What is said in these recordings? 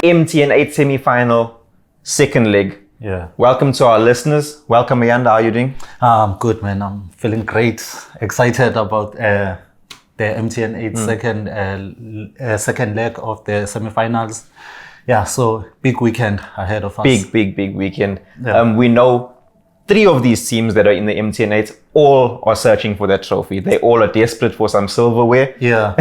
MTN 8 semi-final, second leg. Yeah. Welcome to our listeners. Welcome, Ayanda. How are you doing? I'm good, man. I'm feeling great. Excited about the MTN 8 second leg of the semifinals. Yeah, so big weekend ahead of us. Big weekend. Yeah. We know 3 of these teams that are in the MTN 8 all are searching for that trophy. They all are desperate for some silverware. Yeah.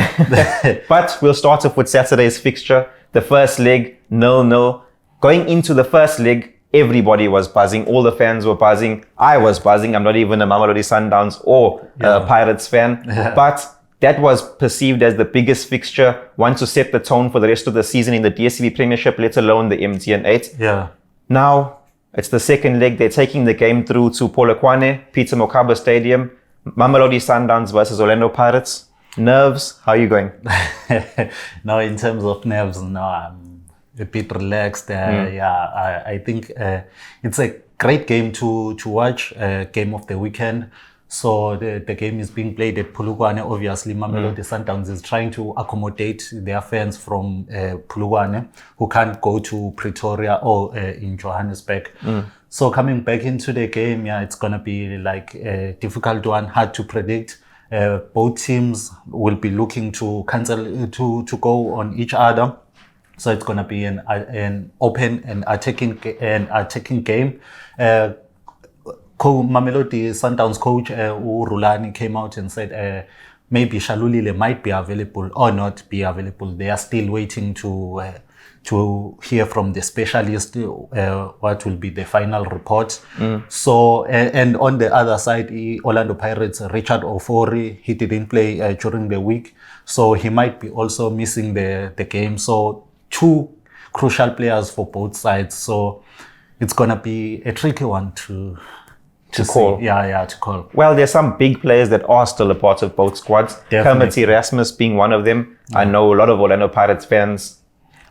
But we'll start off with Saturday's fixture. The first leg, 0-0. Going into the first leg, everybody was buzzing. All the fans were buzzing. I was buzzing. I'm not even a Mamelodi Sundowns or Pirates fan. Yeah. But that was perceived as the biggest fixture, one to set the tone for the rest of the season in the DStv Premiership, let alone the MTN 8. Yeah. Now, it's the second leg. They're taking the game through to Polokwane, Peter Mokaba Stadium. Mamelodi Sundowns versus Orlando Pirates. Nerves, how are you going? No, in terms of nerves, no, I'm a bit relaxed. Yeah, I think it's a great game to watch, game of the weekend. So the game is being played at Polokwane. Obviously, Mamelodi Sundowns is trying to accommodate their fans from Polokwane who can't go to Pretoria or in Johannesburg. So coming back into the game, yeah, it's going to be like a difficult one, hard to predict. Both teams will be looking to cancel to go on each other. So it's going to be an open and attacking game. Mamelodi Sundowns coach Rulani came out and said maybe Shalulile might be available or not be available. They are still waiting to hear from the specialist what will be the final report. So and on the other side, Orlando Pirates Richard Ofori, he didn't play during the week, so he might be also missing the game. So 2 crucial players for both sides. So it's gonna be a tricky one to call. Yeah, to call. Well, there's some big players that are still a part of both squads. Definitely. Kermit Erasmus being one of them. I know a lot of Orlando Pirates fans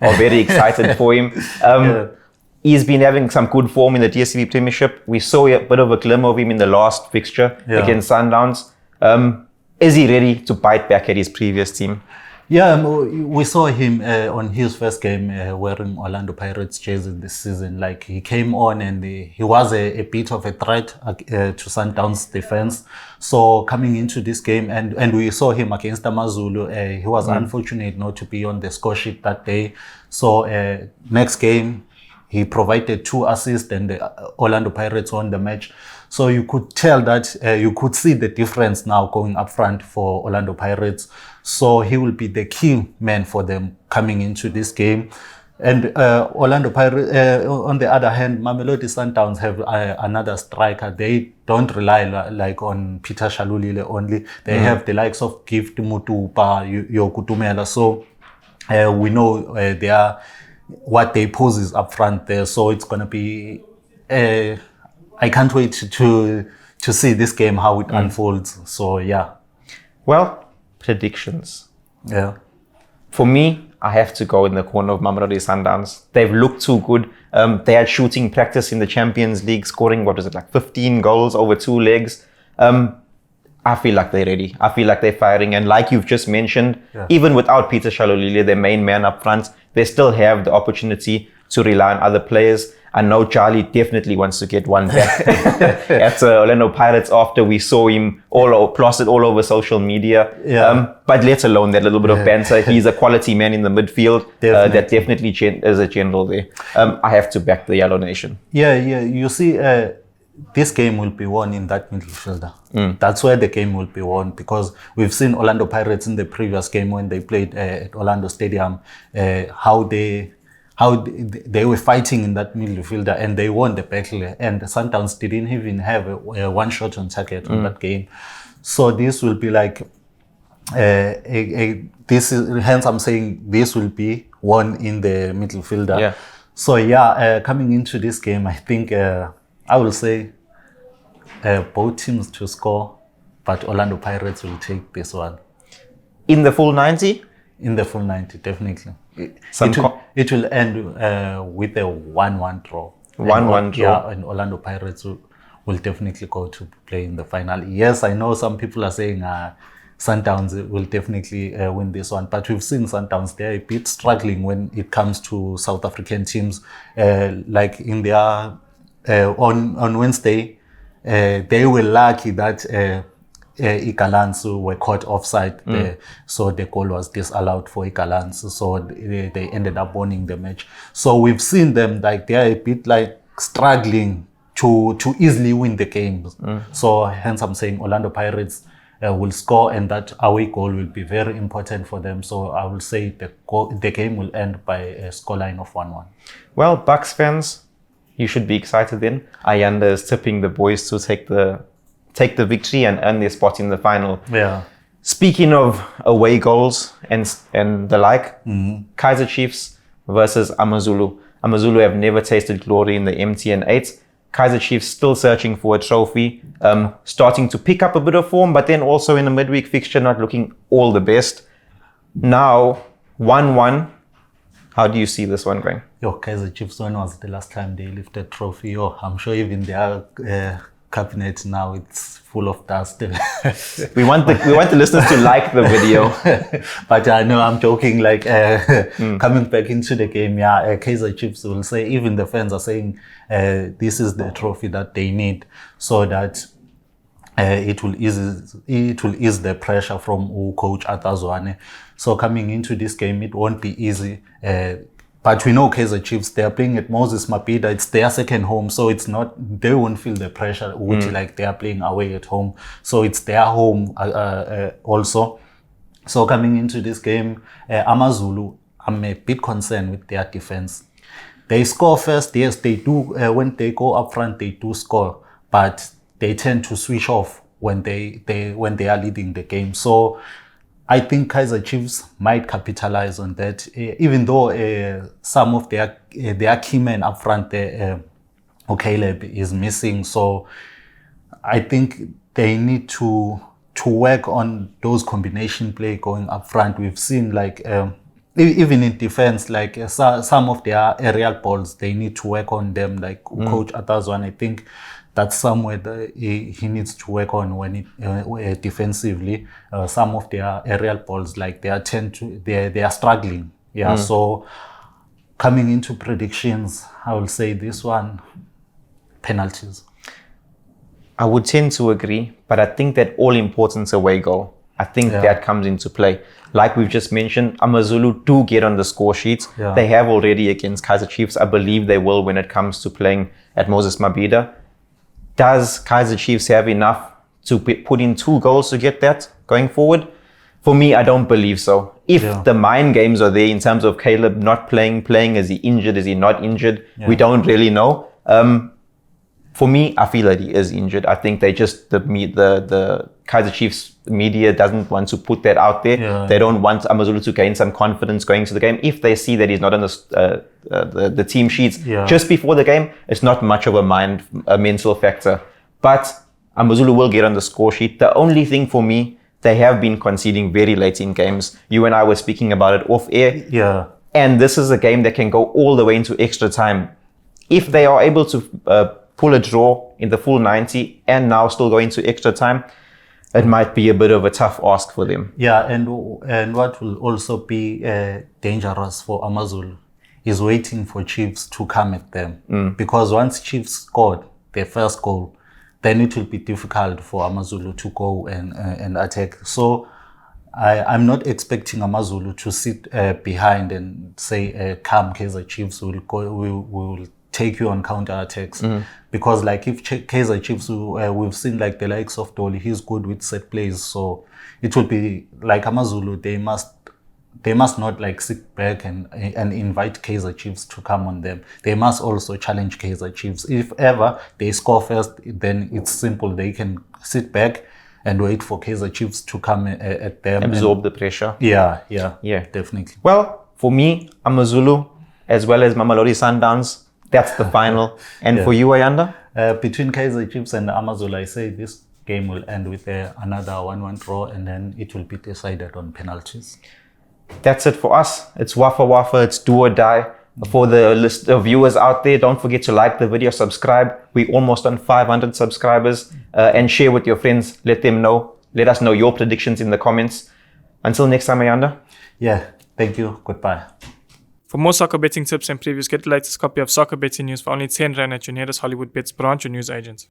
are very excited for him. He's been having some good form in the DStv Premiership. We saw a bit of a glimmer of him in the last fixture against Sundowns. Is he ready to bite back at his previous team? Yeah, we saw him on his first game wearing Orlando Pirates jersey this season. Like, he came on and he was a bit of a threat to Sundowns defense. So coming into this game, and we saw him against AmaZulu, he was unfortunate not to be on the score sheet that day. So next game, he provided 2 assists and the Orlando Pirates won the match. So you could tell that, you could see the difference now going up front for Orlando Pirates. So he will be the key man for them coming into this game. And Orlando Pirates, on the other hand, Mamelodi Sundowns have another striker. They don't rely like on Peter Shalulile only. They have the likes of Gift Mutupa, Yokutumela. So we know they are what they pose is up front there. So it's going to be... I can't wait to see this game, how it unfolds. So, yeah. Well, predictions. Yeah. For me, I have to go in the corner of Mamelodi Sundowns. They've looked too good. They had shooting practice in the Champions League, scoring, 15 goals over 2 legs. I feel like they're ready. I feel like they're firing. And like you've just mentioned, even without Peter Shalulile, their main man up front, they still have the opportunity to rely on other players. I know Charlie definitely wants to get one back at Orlando Pirates after we saw him plastered all over social media. But let alone that little bit of banter. He's a quality man in the midfield. That definitely is a general there. I have to back the Yellow Nation. Yeah. You see, this game will be won in that midfielder. That's where the game will be won, because we've seen Orlando Pirates in the previous game when they played at Orlando Stadium, how they were fighting in that midfielder and they won the battle. And the Sundowns didn't even have a one shot on target on that game. So this will be like hence I'm saying this will be won in the midfielder. Yeah. So coming into this game, I think I will say both teams to score, but Orlando Pirates will take this one. In the full 90? In the full 90, definitely. It will end with a 1-1 draw. 1-1 draw. Yeah, and Orlando Pirates will definitely go to play in the final. Yes, I know some people are saying Sundowns will definitely win this one. But we've seen Sundowns, they're a bit struggling when it comes to South African teams. Like in their on Wednesday, they were lucky that Igalansu were caught offside there, so the goal was disallowed for Igalansu, so they ended up winning the match. So we've seen them like they're a bit like struggling to easily win the games. So hence I'm saying Orlando Pirates will score, and that away goal will be very important for them. So I will say the game will end by a scoreline of 1-1. Well, Bucks fans, you should be excited then. Ayanda is tipping the boys to take the victory and earn their spot in the final. Yeah. Speaking of away goals and the like, Kaizer Chiefs versus AmaZulu. AmaZulu have never tasted glory in the MTN 8. Kaizer Chiefs still searching for a trophy, starting to pick up a bit of form, but then also in a midweek fixture not looking all the best. Now, 1-1. How do you see this one going? Kaizer Chiefs, when was the last time they lifted trophy? I'm sure even their cabinet now it's full of dust. we want the listeners to like the video. But I know I'm joking. Like coming back into the game, Kaizer Chiefs will say, even the fans are saying this is the trophy that they need, so that it will ease the pressure from coach Atazwane. So coming into this game, it won't be easy. But we know Kaizer Chiefs, they are playing at Moses Mabhida. It's their second home, so it's not, they won't feel the pressure, which like they are playing away at home. So it's their home also. So coming into this game, AmaZulu, I'm a bit concerned with their defense. They score first, yes, they do. When they go up front, they do score, but they tend to switch off when they are leading the game. So I think Kaizer Chiefs might capitalize on that, even though some of their key men up front there, Gaillard is missing. So I think they need to work on those combination play going up front. We've seen like even in defense, like some of their aerial balls, they need to work on them. Like Coach Atazwan, I think that's somewhere that he needs to work on when defensively. Some of their aerial balls, like they are struggling. So coming into predictions, I will say this one, penalties. I would tend to agree, but I think that all important away goal, I think that comes into play. Like we've just mentioned, AmaZulu do get on the score sheets. They have already against Kaizer Chiefs. I believe they will when it comes to playing at Moses Mabhida. Does Kaizer Chiefs have enough to put in 2 goals to get that going forward? For me, I don't believe so. If the mind games are there in terms of Caleb not playing, is he injured, is he not injured? We don't really know. For me, I feel that he is injured. I think they just, the Kaizer Chiefs media doesn't want to put that out there. They don't want AmaZulu to gain some confidence going to the game. If they see that he's not on the team sheets just before the game, it's not much of a mental factor. But AmaZulu will get on the score sheet. The only thing for me, they have been conceding very late in games. You and I were speaking about it off air. And this is a game that can go all the way into extra time. If they are able to pull a draw in the full 90 and now still go into extra time, it might be a bit of a tough ask for them. And what will also be dangerous for AmaZulu is waiting for Chiefs to come at them. Because once Chiefs scored their first goal, then it will be difficult for AmaZulu to go and attack. So I'm not expecting AmaZulu to sit behind and say, come Kaizer Chiefs, we will take you on counter-attacks. Because like if Kaizer Chiefs, we've seen like the likes of Dolly, he's good with set plays. So it will be like AmaZulu, they must not like sit back and invite Kaizer Chiefs to come on them. They must also challenge Kaizer Chiefs. If ever they score first, then it's simple. They can sit back and wait for Kaizer Chiefs to come at them. Absorb the pressure. Yeah, definitely. Well, for me, AmaZulu, as well as Mamelodi Sundowns, that's the final. And for you, Ayanda? Between Kaizer Chiefs and AmaZulu, I say this game will end with another 1-1 draw, and then it will be decided on penalties. That's it for us. It's WAFA WAFA. It's do or die. For the list of viewers out there, don't forget to like the video, subscribe. We're almost on 500 subscribers. And share with your friends. Let them know Let us know your predictions in the comments. Until next time, Ayanda. Yeah, thank you. Goodbye. For more soccer betting tips and previews, get the latest copy of Soccer Betting News for only 10 Rand at your nearest Hollywood Bets branch or news agent.